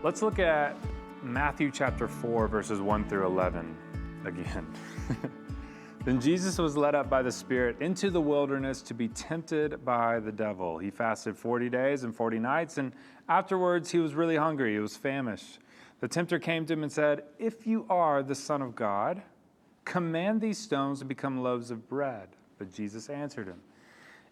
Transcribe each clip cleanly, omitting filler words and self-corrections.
Let's look at Matthew chapter 4, verses 1 through 11 again. Then Jesus was led up by the Spirit into the wilderness to be tempted by the devil. He fasted 40 days and 40 nights, and afterwards he was really hungry. He was famished. The tempter came to him and said, "If you are the Son of God, command these stones to become loaves of bread." But Jesus answered him,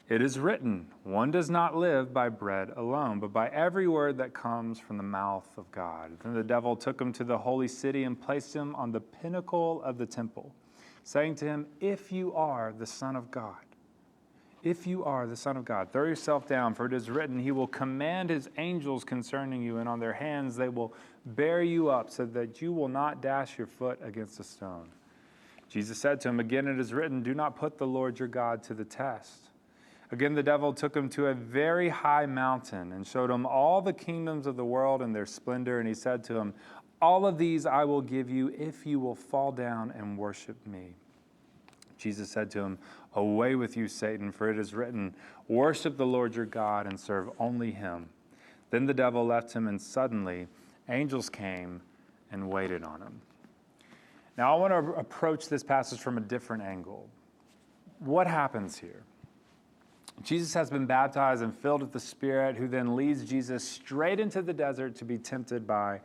"It is written, one does not live by bread alone, but by every word that comes from the mouth of God." Then the devil took him to the holy city and placed him on the pinnacle of the temple, saying to him, "If you are the Son of God, if you are the Son of God, throw yourself down, for it is written, he will command his angels concerning you, and on their hands they will bear you up, so that you will not dash your foot against a stone." Jesus said to him, "Again it is written, do not put the Lord your God to the test." Again, the devil took him to a very high mountain and showed him all the kingdoms of the world and their splendor. And he said to him, "All of these I will give you if you will fall down and worship me." Jesus said to him, "Away with you, Satan, for it is written, worship the Lord your God and serve only him." Then the devil left him, and suddenly angels came and waited on him. Now, I want to approach this passage from a different angle. What happens here? Jesus has been baptized and filled with the Spirit, who then leads Jesus straight into the desert to be tempted by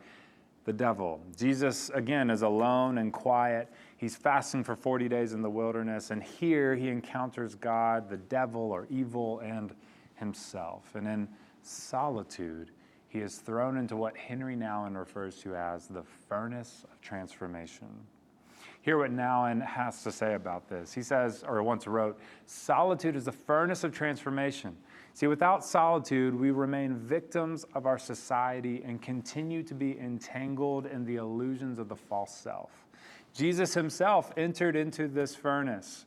the devil. Jesus, again, is alone and quiet. He's fasting for 40 days in the wilderness, and here he encounters God, the devil, or evil, and himself. And in solitude, he is thrown into what Henry Nouwen refers to as the furnace of transformation. Hear what Nouwen has to say about this. He says, or once wrote, "Solitude is the furnace of transformation. See, without solitude, we remain victims of our society and continue to be entangled in the illusions of the false self." Jesus himself entered into this furnace.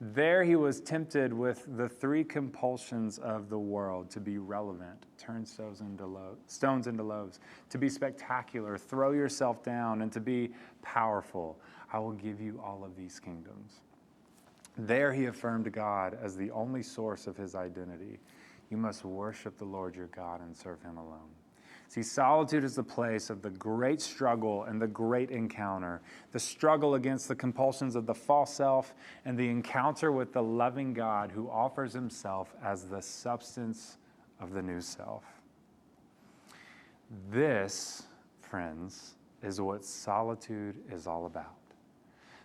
There he was tempted with the three compulsions of the world: to be relevant, turn stones into loaves, to be spectacular, throw yourself down, and to be powerful. I will give you all of these kingdoms. There he affirmed God as the only source of his identity. You must worship the Lord your God and serve him alone. See, solitude is the place of the great struggle and the great encounter, the struggle against the compulsions of the false self and the encounter with the loving God who offers himself as the substance of the new self. This, friends, is what solitude is all about.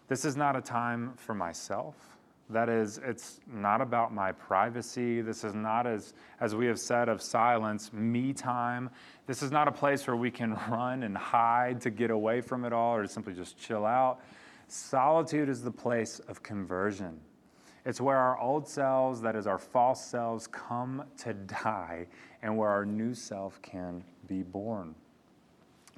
This is not a time for myself. That is, it's not about my privacy. This is not, as we have said, of silence, me time. This is not a place where we can run and hide to get away from it all or to simply just chill out. Solitude is the place of conversion. It's where our old selves, that is our false selves, come to die, and where our new self can be born.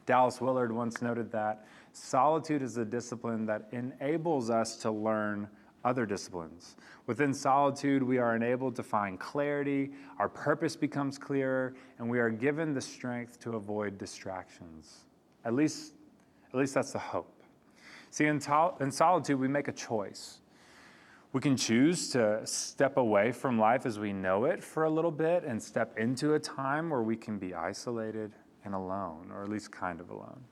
Dallas Willard once noted that solitude is a discipline that enables us to learn other disciplines. Within solitude, we are enabled to find clarity, our purpose becomes clearer, and we are given the strength to avoid distractions. At least that's the hope. See, in solitude, we make a choice. We can choose to step away from life as we know it for a little bit and step into a time where we can be isolated and alone, or at least kind of alone.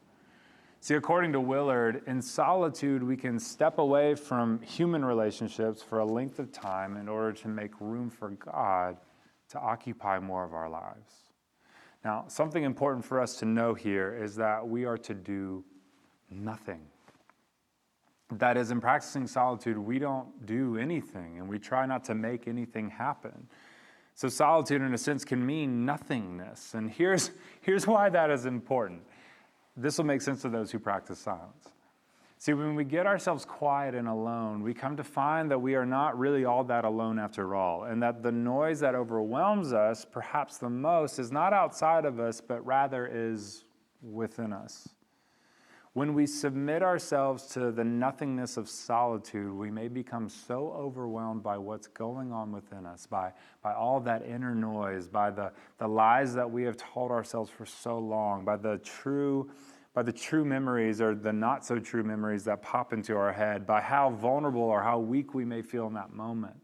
See, according to Willard, in solitude, we can step away from human relationships for a length of time in order to make room for God to occupy more of our lives. Now, something important for us to know here is that we are to do nothing. That is, in practicing solitude, we don't do anything, and we try not to make anything happen. So solitude, in a sense, can mean nothingness. And here's why that is important. This will make sense to those who practice silence. See, when we get ourselves quiet and alone, we come to find that we are not really all that alone after all, and that the noise that overwhelms us, perhaps the most, is not outside of us, but rather is within us. When we submit ourselves to the nothingness of solitude, we may become so overwhelmed by what's going on within us, by all that inner noise, by the lies that we have told ourselves for so long, by the true memories or the not so true memories that pop into our head, by how vulnerable or how weak we may feel in that moment.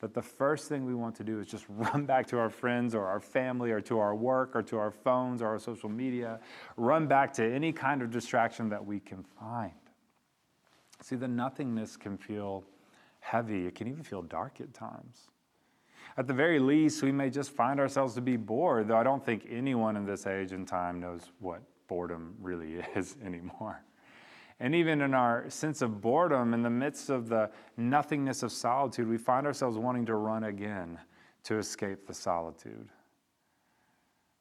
that the first thing we want to do is just run back to our friends or our family or to our work or to our phones or our social media, run back to any kind of distraction that we can find. See, the nothingness can feel heavy. It can even feel dark at times. At the very least, we may just find ourselves to be bored, though I don't think anyone in this age and time knows what boredom really is anymore. And even in our sense of boredom, in the midst of the nothingness of solitude, we find ourselves wanting to run again to escape the solitude.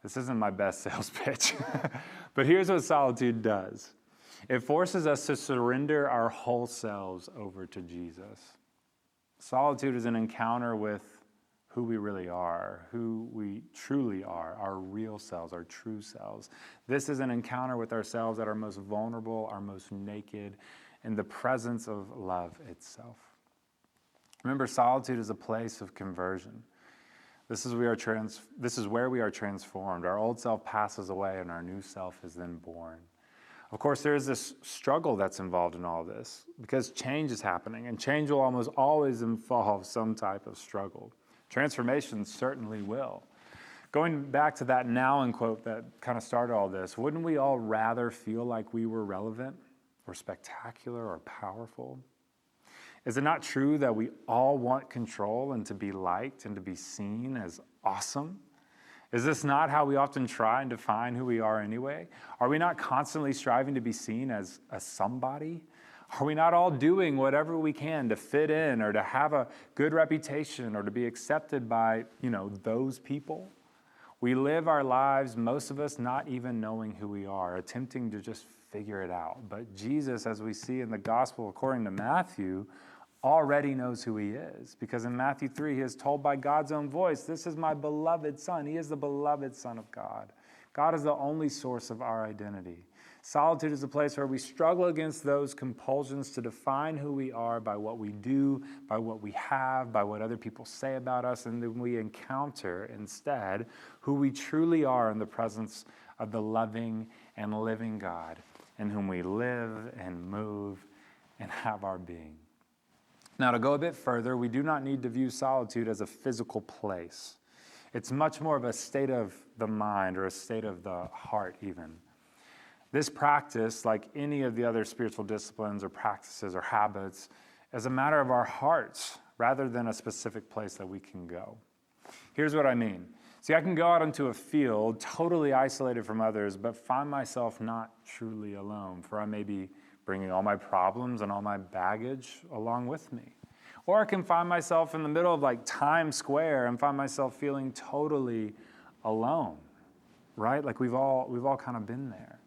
This isn't my best sales pitch, but here's what solitude does. It forces us to surrender our whole selves over to Jesus. Solitude is an encounter with who we really are, who we truly are, our real selves, our true selves. This is an encounter with ourselves at our most vulnerable, our most naked, in the presence of love itself. Remember, solitude is a place of conversion. This is where we are transformed. Our old self passes away and our new self is then born. Of course, there is this struggle that's involved in all this because change is happening, and change will almost always involve some type of struggle. Transformation certainly will. Going back to that Noun quote that kind of started all this, wouldn't we all rather feel like we were relevant or spectacular or powerful? Is it not true that we all want control and to be liked and to be seen as awesome? Is this not how we often try and define who we are anyway? Are we not constantly striving to be seen as a somebody? Are we not all doing whatever we can to fit in or to have a good reputation or to be accepted by, those people? We live our lives, most of us not even knowing who we are, attempting to just figure it out. But Jesus, as we see in the gospel according to Matthew, already knows who he is. Because in Matthew 3, he is told by God's own voice, "This is my beloved Son." He is the beloved Son of God. God is the only source of our identity. Solitude is a place where we struggle against those compulsions to define who we are by what we do, by what we have, by what other people say about us, and then we encounter instead who we truly are in the presence of the loving and living God in whom we live and move and have our being. Now, to go a bit further, we do not need to view solitude as a physical place. It's much more of a state of the mind or a state of the heart even. This practice, like any of the other spiritual disciplines or practices or habits, is a matter of our hearts rather than a specific place that we can go. Here's what I mean. See, I can go out into a field totally isolated from others, but find myself not truly alone, for I may be bringing all my problems and all my baggage along with me. Or I can find myself in the middle of Times Square and find myself feeling totally alone, right? We've all kind of been there.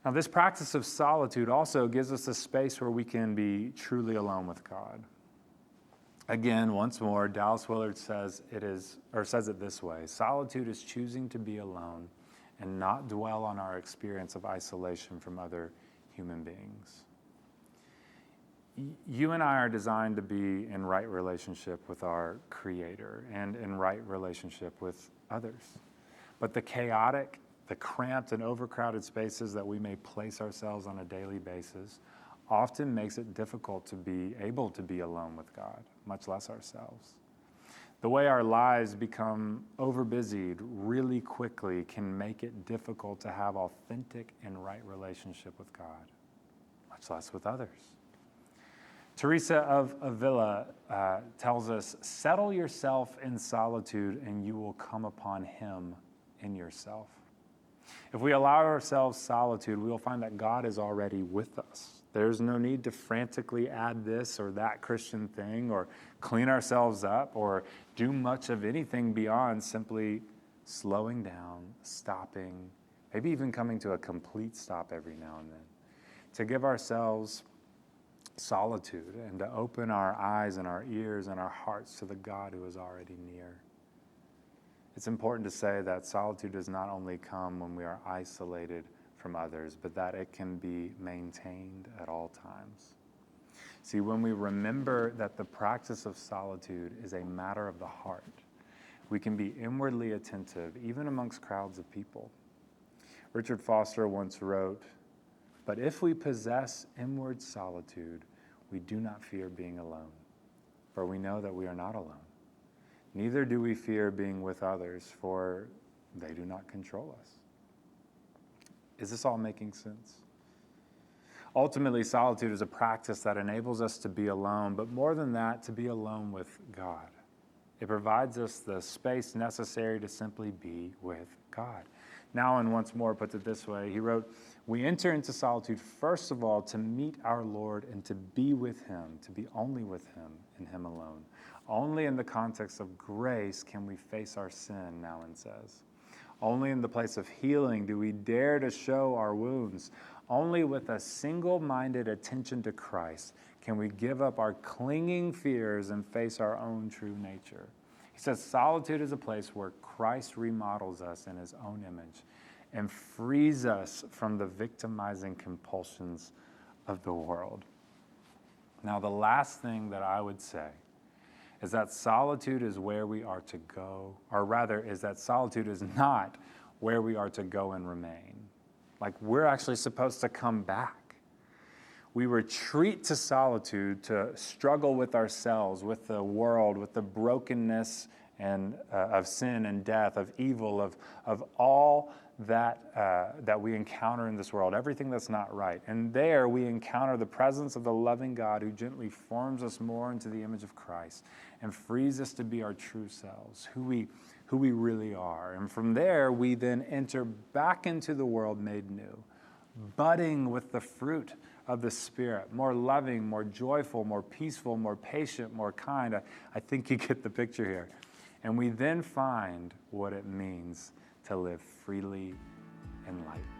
Now, this practice of solitude also gives us a space where we can be truly alone with God. Again, once more, Dallas Willard says it this way: solitude is choosing to be alone and not dwell on our experience of isolation from other human beings. You and I are designed to be in right relationship with our Creator and in right relationship with others. But the chaotic, the cramped and overcrowded spaces that we may place ourselves on a daily basis often makes it difficult to be able to be alone with God, much less ourselves. The way our lives become overbusied really quickly can make it difficult to have authentic and right relationship with God, much less with others. Teresa of Avila tells us, "Settle yourself in solitude and you will come upon him in yourself." If we allow ourselves solitude, we will find that God is already with us. There's no need to frantically add this or that Christian thing or clean ourselves up or do much of anything beyond simply slowing down, stopping, maybe even coming to a complete stop every now and then, to give ourselves solitude and to open our eyes and our ears and our hearts to the God who is already near. It's important to say that solitude does not only come when we are isolated from others, but that it can be maintained at all times. See, when we remember that the practice of solitude is a matter of the heart, we can be inwardly attentive, even amongst crowds of people. Richard Foster once wrote, "But if we possess inward solitude, we do not fear being alone. for we know that we are not alone. Neither do we fear being with others, for they do not control us. Is this all making sense? Ultimately, solitude is a practice that enables us to be alone, but more than that, to be alone with God. It provides us the space necessary to simply be with God. Nouwen once more puts it this way. He wrote, "We enter into solitude, first of all, to meet our Lord and to be with him, to be only with him and him alone. Only in the context of grace can we face our sin," Nouwen says. Only in the place of healing do we dare to show our wounds. Only with a single-minded attention to Christ can we give up our clinging fears and face our own true nature. He says solitude is a place where Christ remodels us in his own image and frees us from the victimizing compulsions of the world. Now, the last thing that I would say is that solitude is where we are to go, or rather, is that solitude is not where we are to go and remain. Like, we're actually supposed to come back. We retreat to solitude to struggle with ourselves, with the world, with the brokenness and of sin and death, of evil, of all that we encounter in this world, everything that's not right. And there we encounter the presence of the loving God who gently forms us more into the image of Christ and frees us to be our true selves, who we really are. And from there, we then enter back into the world made new, budding with the fruit of the Spirit, more loving, more joyful, more peaceful, more patient, more kind. I think you get the picture here. And we then find what it means to live freely in light.